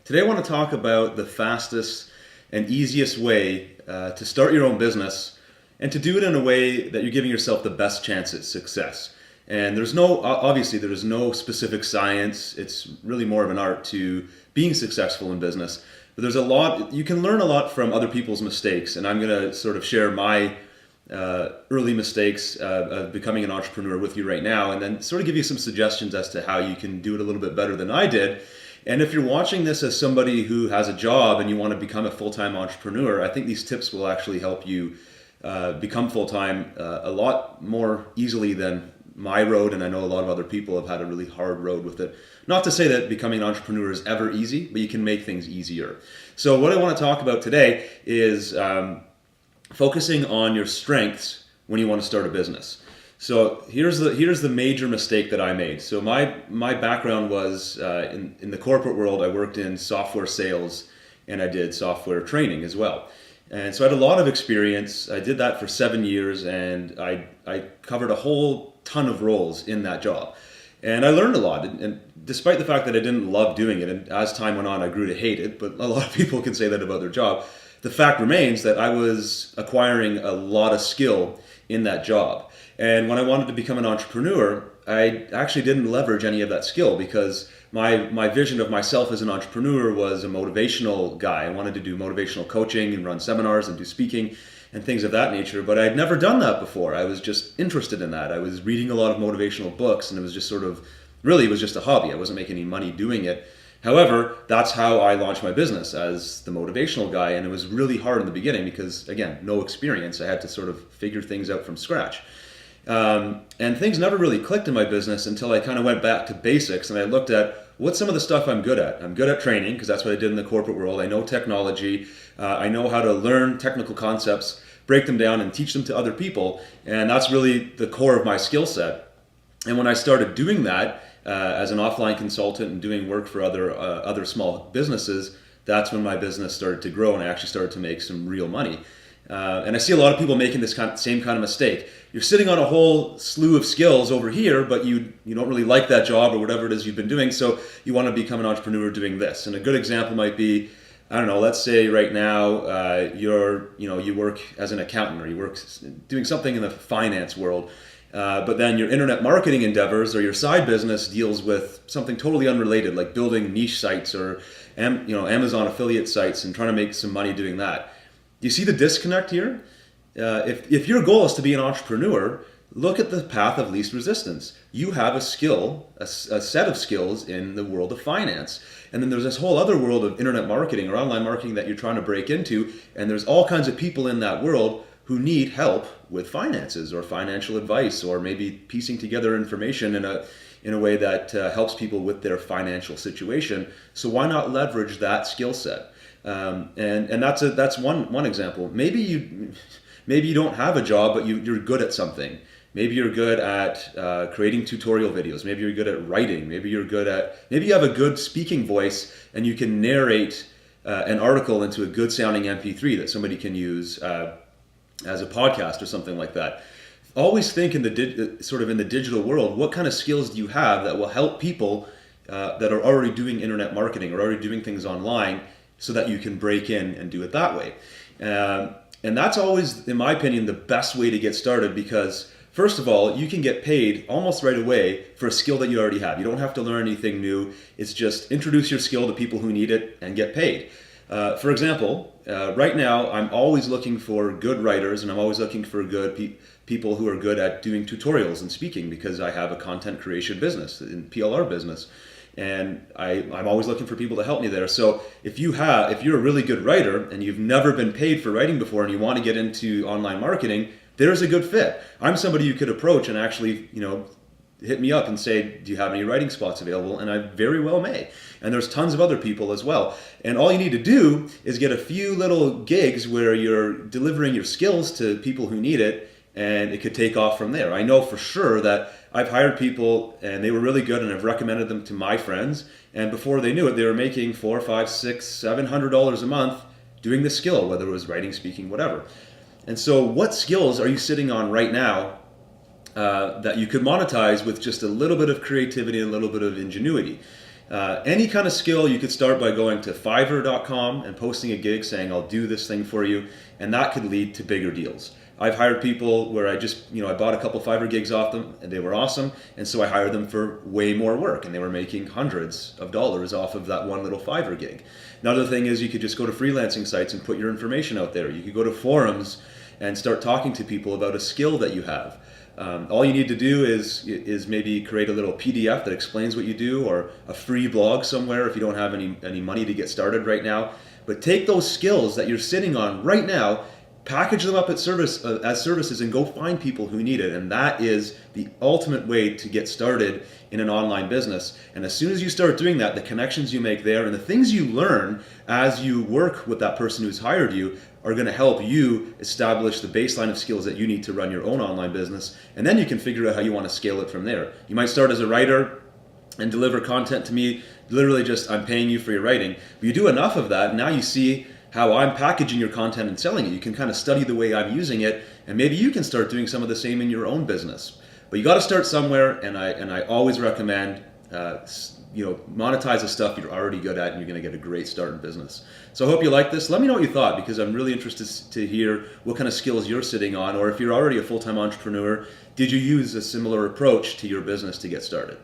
Today I want to talk about the fastest and easiest way to start your own business and to do it in a way that you're giving yourself the best chance at success. And obviously there is no specific science. It's really more of an art to being successful in business. But there's a lot, you can learn a lot from other people's mistakes. And I'm going to sort of share my early mistakes of becoming an entrepreneur with you right now, and then sort of give you some suggestions as to how you can do it a little bit better than I did. And if you're watching this as somebody who has a job and you want to become a full-time entrepreneur, I think these tips will actually help you become full-time a lot more easily than my road. And I know a lot of other people have had a really hard road with it. Not to say that becoming an entrepreneur is ever easy, but you can make things easier. So what I want to talk about today is focusing on your strengths when you want to start a business. So here's the major mistake that I made. So my background was in the corporate world. I worked in software sales and I did software training as well. And so I had a lot of experience. I did that for 7 years, and I covered a whole ton of roles in that job. And I learned a lot. And despite the fact that I didn't love doing it, and as time went on, I grew to hate it, but a lot of people can say that about their job. The fact remains that I was acquiring a lot of skill in that job. And when I wanted to become an entrepreneur, I actually didn't leverage any of that skill because my vision of myself as an entrepreneur was a motivational guy. I wanted to do motivational coaching and run seminars and do speaking and things of that nature, but I'd never done that before. I was just interested in that. I was reading a lot of motivational books, and it was just it was just a hobby. I wasn't making any money doing it. However, that's how I launched my business, as the motivational guy, and it was really hard in the beginning because, again, no experience. I had to sort of figure things out from scratch. And things never really clicked in my business until I kind of went back to basics and I looked at what's some of the stuff I'm good at. I'm good at training because that's what I did in the corporate world. I know technology. I know how to learn technical concepts, break them down, and teach them to other people. And that's really the core of my skill set. And when I started doing that as an offline consultant and doing work for other small businesses, that's when my business started to grow and I actually started to make some real money. And I see a lot of people making this same kind of mistake. You're sitting on a whole slew of skills over here, but you don't really like that job or whatever it is you've been doing, so you want to become an entrepreneur doing this. And a good example might be, I don't know, let's say right now you work as an accountant or you work doing something in the finance world, but then your internet marketing endeavors or your side business deals with something totally unrelated, like building niche sites or Amazon affiliate sites and trying to make some money doing that. You see the disconnect here? If your goal is to be an entrepreneur, look at the path of least resistance. You have a skill, a set of skills in the world of finance. And then there's this whole other world of internet marketing or online marketing that you're trying to break into. And there's all kinds of people in that world who need help with finances or financial advice or maybe piecing together information in a way that helps people with their financial situation. So why not leverage that skill set? And that's one example. Maybe you don't have a job, but you're good at something. Maybe you're good at creating tutorial videos. Maybe you're good at writing. Maybe you have a good speaking voice and you can narrate an article into a good sounding MP3 that somebody can use as a podcast or something like that. Always think in the digital world, what kind of skills do you have that will help people that are already doing internet marketing or already doing things online, so that you can break in and do it that way. And that's always, in my opinion, the best way to get started because, first of all, you can get paid almost right away for a skill that you already have. You don't have to learn anything new. It's just introduce your skill to people who need it and get paid. For example, right now, I'm always looking for good writers and I'm always looking for good people who are good at doing tutorials and speaking because I have a content creation business, in PLR business. And I'm always looking for people to help me there. So if you're a really good writer and you've never been paid for writing before and you want to get into online marketing, there's a good fit. I'm somebody you could approach and actually, hit me up and say, do you have any writing spots available? And I very well may. And there's tons of other people as well. And all you need to do is get a few little gigs where you're delivering your skills to people who need it, and it could take off from there. I know for sure that I've hired people and they were really good and I've recommended them to my friends, and before they knew it, they were making $400, $500, $600, $700 a month doing this skill, whether it was writing, speaking, whatever. And so what skills are you sitting on right now that you could monetize with just a little bit of creativity and a little bit of ingenuity? Any kind of skill, you could start by going to Fiverr.com and posting a gig saying, I'll do this thing for you, and that could lead to bigger deals. I've hired people where I bought a couple Fiverr gigs off them and they were awesome, and so I hired them for way more work, and they were making hundreds of dollars off of that one little Fiverr gig. Another thing is you could just go to freelancing sites and put your information out there. You could go to forums and start talking to people about a skill that you have. All you need to do is maybe create a little PDF that explains what you do, or a free blog somewhere if you don't have any money to get started right now. But take those skills that you're sitting on right now, package them up as services, and go find people who need it. And that is the ultimate way to get started in an online business. And as soon as you start doing that, the connections you make there and the things you learn as you work with that person who's hired you are going to help you establish the baseline of skills that you need to run your own online business. And then you can figure out how you want to scale it from there. You might start as a writer and deliver content to me, literally just, I'm paying you for your writing. But you do enough of that, and now you see how I'm packaging your content and selling it. You can kind of study the way I'm using it, and maybe you can start doing some of the same in your own business. But you got to start somewhere, and I always recommend monetize the stuff you're already good at, and you're going to get a great start in business. So I hope you like this. Let me know what you thought, because I'm really interested to hear what kind of skills you're sitting on, or if you're already a full-time entrepreneur, did you use a similar approach to your business to get started?